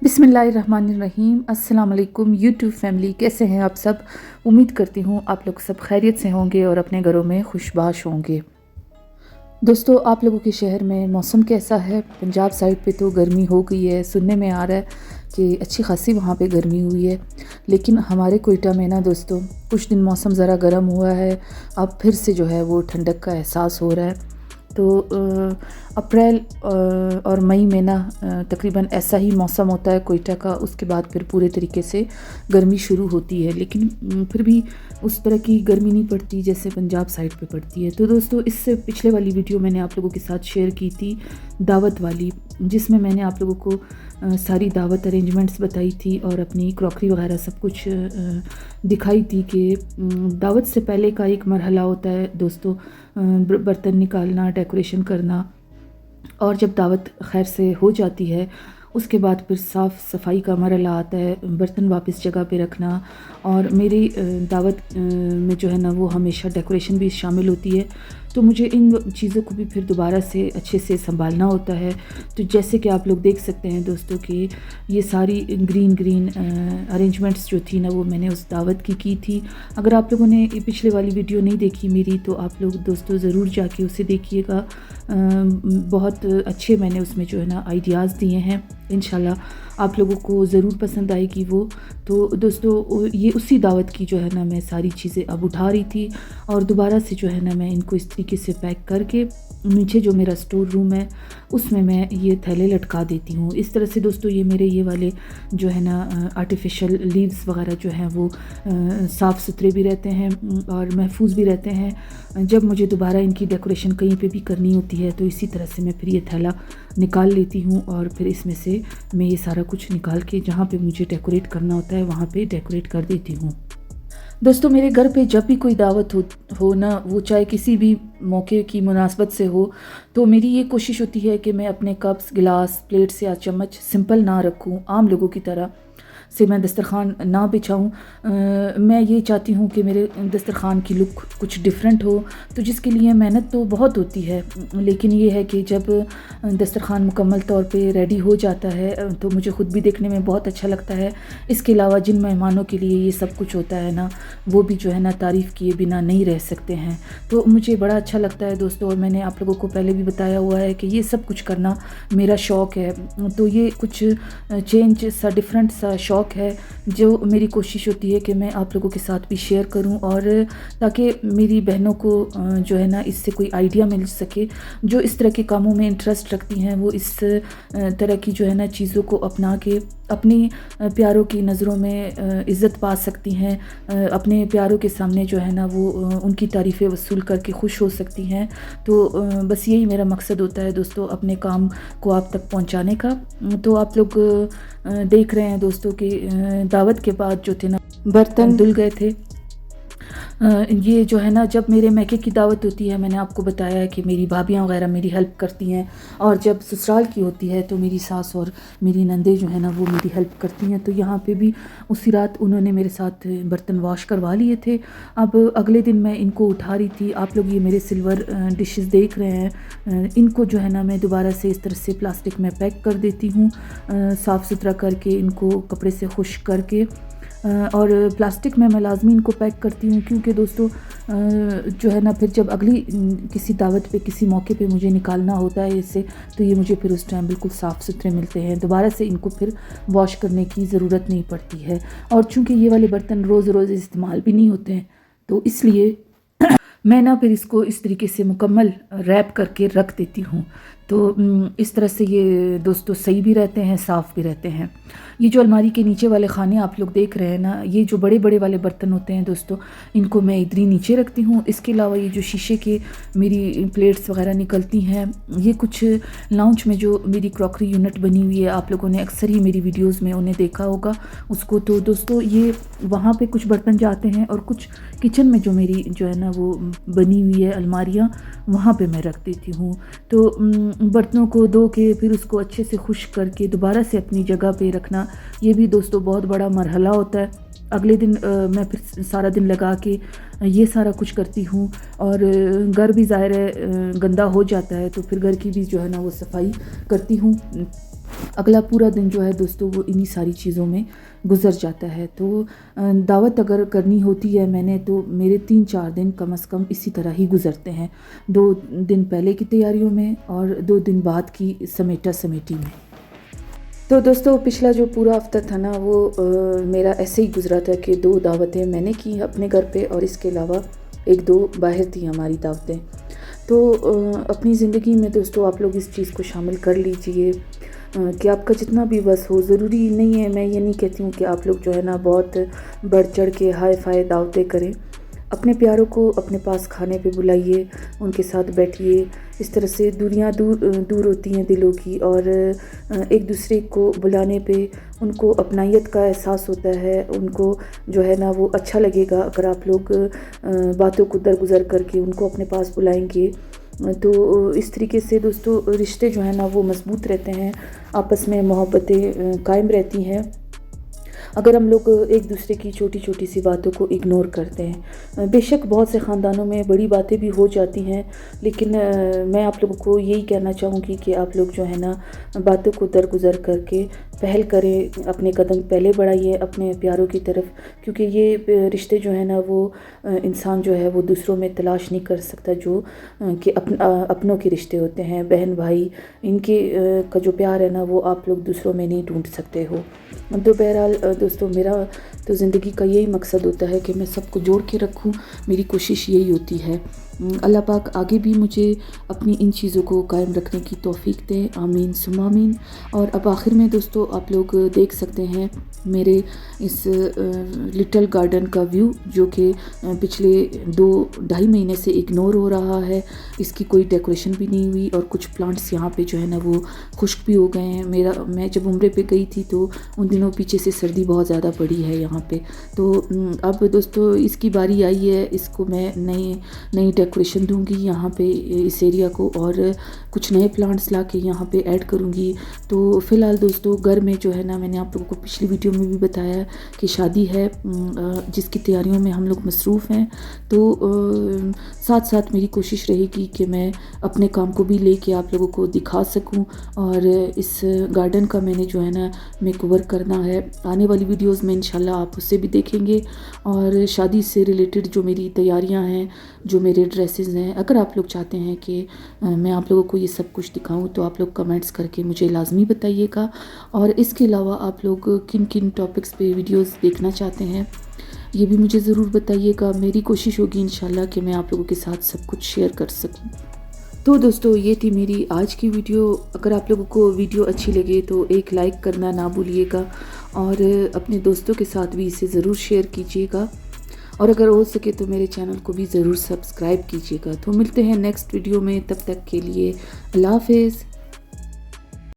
बिस्मिल्लाहिर्रहमानिर्रहीम। अस्सलाम वालेकुम यूट्यूब फैमिली, कैसे हैं आप सब। उम्मीद करती हूँ आप लोग सब खैरियत से होंगे और अपने घरों में खुशबाश होंगे। दोस्तों, आप लोगों के शहर में मौसम कैसा है। पंजाब साइड पे तो गर्मी हो गई है, सुनने में आ रहा है कि अच्छी खासी वहाँ पे गर्मी हुई है। लेकिन हमारे कोयटा में ना दोस्तों, कुछ दिन मौसम ज़रा गर्म हुआ है, अब फिर से जो है वो ठंडक का एहसास हो रहा है। तो अप्रैल और मई में ना तकरीबन ऐसा ही मौसम होता है कोयटा का। उसके बाद फिर पूरे तरीके से गर्मी शुरू होती है, लेकिन फिर भी उस तरह की गर्मी नहीं पड़ती जैसे पंजाब साइड पे पड़ती है। तो दोस्तों, इससे पिछले वाली वीडियो मैंने आप लोगों के साथ शेयर की थी दावत वाली, जिसमें मैंने आप लोगों को सारी दावत अरेंजमेंट्स बताई थी और अपनी क्रॉकरी वगैरह सब कुछ दिखाई थी कि दावत से पहले का एक मरहला होता है दोस्तों, बर्तन निकालना, डेकोरेशन करना, और जब दावत खैर से हो जाती है उसके बाद फिर साफ़ सफाई का मरहला आता है, बर्तन वापस जगह पे रखना। और मेरी दावत में जो है ना वो हमेशा डेकोरेशन भी शामिल होती है, तो मुझे इन चीज़ों को भी फिर दोबारा से अच्छे से संभालना होता है। तो जैसे कि आप लोग देख सकते हैं दोस्तों कि ये सारी ग्रीन अरेंजमेंट्स जो थी ना वो मैंने उस दावत की थी। अगर आप लोगों ने पिछले वाली वीडियो नहीं देखी मेरी, तो आप लोग दोस्तों ज़रूर जाके उसे देखिएगा। बहुत अच्छे मैंने उसमें जो है ना आइडियाज़ दिए हैं, इंशाल्लाह आप लोगों को ज़रूर पसंद आएगी वो। तो दोस्तों, ये उसी दावत की जो है ना मैं सारी चीज़ें अब उठा रही थी और दोबारा से जो है ना मैं इनको इस तरीके से पैक करके नीचे जो मेरा स्टोर रूम है उसमें मैं ये थैले लटका देती हूँ। इस तरह से दोस्तों ये मेरे ये वाले जो है ना आर्टिफिशियल लीव्स वगैरह जो हैं वो साफ़ सुथरे भी रहते हैं और महफूज भी रहते हैं। जब मुझे दोबारा इनकी डेकोरेशन कहीं पे भी करनी होती है तो इसी तरह से मैं फिर ये थैला निकाल लेती हूँ और फिर इसमें से मैं ये सारा कुछ निकाल के जहाँ पे मुझे डेकोरेट करना होता है वहाँ पे डेकोरेट कर देती हूँ। दोस्तों, मेरे घर पे जब भी कोई दावत हो ना, वो चाहे किसी भी मौके की मुनासबत से हो, तो मेरी ये कोशिश होती है कि मैं अपने कप्स, गिलास, प्लेट्स या चम्मच सिंपल ना रखूं, आम लोगों की तरह से मैं दस्तरखान ना बिछाऊं। मैं ये चाहती हूँ कि मेरे दस्तरखान की लुक कुछ डिफरेंट हो, तो जिसके लिए मेहनत तो बहुत होती है, लेकिन ये है कि जब दस्तरखान मुकम्मल तौर पे रेडी हो जाता है तो मुझे ख़ुद भी देखने में बहुत अच्छा लगता है। इसके अलावा जिन मेहमानों के लिए ये सब कुछ होता है ना, वो भी जो है ना तारीफ़ किए बिना नहीं रह सकते हैं। तो मुझे बड़ा अच्छा लगता है दोस्तों, और मैंने आप लोगों को पहले भी बताया हुआ है कि ये सब कुछ करना मेरा शौक़ है। तो ये कुछ चेंज सा, डिफरेंट सा शौक़ है जो मेरी कोशिश होती है कि मैं आप लोगों के साथ भी शेयर करूं, और ताकि मेरी बहनों को जो है ना इससे कोई आइडिया मिल सके। जो इस तरह के कामों में इंटरेस्ट रखती हैं वो इस तरह की जो है ना चीज़ों को अपना के अपनी प्यारों की नज़रों में इज़्ज़त पा सकती हैं, अपने प्यारों के सामने जो है ना वो उनकी तारीफ़ें वसूल करके खुश हो सकती हैं। तो बस यही मेरा मकसद होता है दोस्तों, अपने काम को आप तक पहुंचाने का। तो आप लोग देख रहे हैं दोस्तों कि दावत के बाद जो थे ना बर्तन धुल गए थे। ये जो है ना, जब मेरे मैके की दावत होती है, मैंने आपको बताया है कि मेरी भाभियाँ वगैरह मेरी हेल्प करती हैं, और जब ससुराल की होती है तो मेरी सास और मेरी नंदे जो है ना वो मेरी हेल्प करती हैं। तो यहाँ पे भी उसी रात उन्होंने मेरे साथ बर्तन वॉश करवा लिए थे। अब अगले दिन मैं इनको उठा रही थी। आप लोग ये मेरे सिल्वर डिशेस देख रहे हैं, इनको जो है ना मैं दोबारा से इस तरह से प्लास्टिक में पैक कर देती हूँ, साफ़ सुथरा करके इनको कपड़े से खुश्क करके। और प्लास्टिक में मैं लाजमी इनको पैक करती हूँ, क्योंकि दोस्तों जो है ना फिर जब अगली किसी दावत पे, किसी मौके पे मुझे निकालना होता है इससे, तो ये मुझे फिर उस टाइम बिल्कुल साफ़ सुथरे मिलते हैं, दोबारा से इनको फिर वॉश करने की ज़रूरत नहीं पड़ती है। और चूँकि ये वाले बर्तन रोज़ रोज़ इस्तेमाल भी नहीं होते हैं, तो इसलिए मैं ना फिर इसको इस तरीके से मुकम्मल रैप करके रख देती हूँ। तो इस तरह से ये दोस्तों सही भी रहते हैं, साफ़ भी रहते हैं। ये जो अलमारी के नीचे वाले खाने आप लोग देख रहे हैं ना, ये जो बड़े बड़े वाले बर्तन होते हैं दोस्तों, इनको मैं इधर ही नीचे रखती हूँ। इसके अलावा ये जो शीशे के मेरी प्लेट्स वगैरह निकलती हैं, ये कुछ लाउंज में जो मेरी क्रॉकरी यूनिट बनी हुई है, आप लोगों ने अक्सर ही मेरी वीडियोज़ में उन्हें देखा होगा उसको। तो दोस्तों ये वहाँ पे कुछ बर्तन जाते हैं, और कुछ किचन में जो मेरी जो है ना वो बनी हुई है अलमारियाँ, वहाँ पे मैं रख देती हूँ। तो बर्तनों को धो के फिर उसको अच्छे से खुश्क करके दोबारा से अपनी जगह पे रखना, ये भी दोस्तों बहुत बड़ा मरहला होता है। अगले दिन मैं फिर सारा दिन लगा के ये सारा कुछ करती हूँ, और घर भी ज़ाहिर है गंदा हो जाता है, तो फिर घर की भी जो है ना वो सफाई करती हूँ। اگلا پورا دن جو ہے دوستو وہ انہی ساری چیزوں میں گزر جاتا ہے۔ تو دعوت اگر کرنی ہوتی ہے میں نے تو میرے 3-4 دن کم از کم اسی طرح ہی گزرتے ہیں، 2 دن پہلے کی تیاریوں میں اور 2 دن بعد کی سمیٹا سمیٹی میں۔ تو دوستو پچھلا جو پورا ہفتہ تھا نا وہ میرا ایسے ہی گزرا تھا کہ 2 دعوتیں میں نے کی اپنے گھر پہ اور اس کے علاوہ 1-2 باہر تھی ہماری دعوتیں۔ تو اپنی زندگی میں دوستو آپ لوگ اس چیز کو شامل کر لیجئے کہ آپ کا جتنا بھی بس ہو، ضروری نہیں ہے، میں یہ نہیں کہتی ہوں کہ آپ لوگ جو ہے نا بہت بڑھ چڑھ کے ہائے فائے دعوتیں کریں۔ اپنے پیاروں کو اپنے پاس کھانے پہ بلائیے، ان کے ساتھ بیٹھیے، اس طرح سے دوریاں دور ہوتی ہیں دلوں کی، اور ایک دوسرے کو بلانے پہ ان کو اپنائیت کا احساس ہوتا ہے، ان کو جو ہے نا وہ اچھا لگے گا اگر آپ لوگ باتوں کو درگزر کر کے ان کو اپنے پاس بلائیں گے۔ تو اس طریقے سے دوستو رشتے جو ہیں نا وہ مضبوط رہتے ہیں، آپس میں محبتیں قائم رہتی ہیں اگر ہم لوگ ایک دوسرے کی چھوٹی چھوٹی سی باتوں کو اگنور کرتے ہیں۔ بے شک بہت سے خاندانوں میں بڑی باتیں بھی ہو جاتی ہیں، لیکن میں آپ لوگوں کو یہی کہنا چاہوں گی کہ آپ لوگ جو ہے نا باتوں کو درگزر کر کے پہل کریں، اپنے قدم پہلے بڑھائیے اپنے پیاروں کی طرف، کیونکہ یہ رشتے جو ہیں نا وہ انسان جو ہے وہ دوسروں میں تلاش نہیں کر سکتا، جو کہ اپنوں کے رشتے ہوتے ہیں، بہن بھائی، ان کے کا جو پیار ہے نا وہ آپ لوگ دوسروں میں نہیں ڈھونڈ سکتے ہو۔ تو بہرحال دوستو میرا تو زندگی کا یہی مقصد ہوتا ہے کہ میں سب کو جوڑ کے رکھوں، میری کوشش یہی ہوتی ہے۔ اللہ پاک آگے بھی مجھے اپنی ان چیزوں کو قائم رکھنے کی توفیق دے، آمین ثم آمین۔ اور اب آخر میں دوستو آپ لوگ دیکھ سکتے ہیں میرے اس لٹل گارڈن کا ویو، جو کہ پچھلے 2-2.5 مہینے سے اگنور ہو رہا ہے، اس کی کوئی ڈیکوریشن بھی نہیں ہوئی، اور کچھ پلانٹس یہاں پہ جو ہے نا وہ خشک بھی ہو گئے ہیں۔ میں جب عمرے پہ گئی تھی تو ان دنوں پیچھے سے سردی بہت زیادہ پڑی ہے یہاں پہ، تو اب دوستو اس کی باری آئی ہے، اس کو میں نئی ڈیکوریشن دوں گی یہاں پہ اس ایریا کو، اور کچھ نئے پلانٹس لا کے یہاں پہ ایڈ کروں گی۔ تو فی الحال دوستو گھر میں جو ہے نا میں نے آپ لوگوں کو پچھلی ویڈیو میں بھی بتایا کہ شادی ہے جس کی تیاریوں میں ہم لوگ مصروف ہیں، تو ساتھ ساتھ میری کوشش رہے گی کہ میں اپنے کام کو بھی لے کے آپ لوگوں کو دکھا سکوں، اور اس گارڈن کا میں نے جو ہے نا میک اوور کرنا ہے۔ آنے والی ویڈیوز میں انشاءاللہ آپ اسے بھی دیکھیں گے، اور شادی سے ریلیٹڈ جو میری تیاریاں ہیں، جو میرے ڈریسز ہیں، اگر آپ لوگ چاہتے ہیں کہ میں آپ لوگوں کو یہ سب کچھ دکھاؤں تو آپ لوگ کمنٹس کر کے مجھے لازمی بتائیے گا، اور اس کے علاوہ آپ لوگ کن کن ٹاپکس پہ ویڈیوز دیکھنا چاہتے ہیں یہ بھی مجھے ضرور بتائیے گا۔ میری کوشش ہوگی انشاءاللہ کہ میں آپ لوگوں کے ساتھ سب کچھ شیئر کر سکوں۔ تو دوستو یہ تھی میری آج کی ویڈیو۔ اگر آپ لوگوں کو ویڈیو اچھی لگے تو ایک لائک کرنا نہ بھولیے گا، اور اپنے دوستوں کے ساتھ بھی اسے ضرور شیئر کیجیے گا، اور اگر ہو سکے تو میرے چینل کو بھی ضرور سبسکرائب کیجیے گا۔ تو ملتے ہیں نیکسٹ ویڈیو میں، تب تک کے لیے اللہ حافظ۔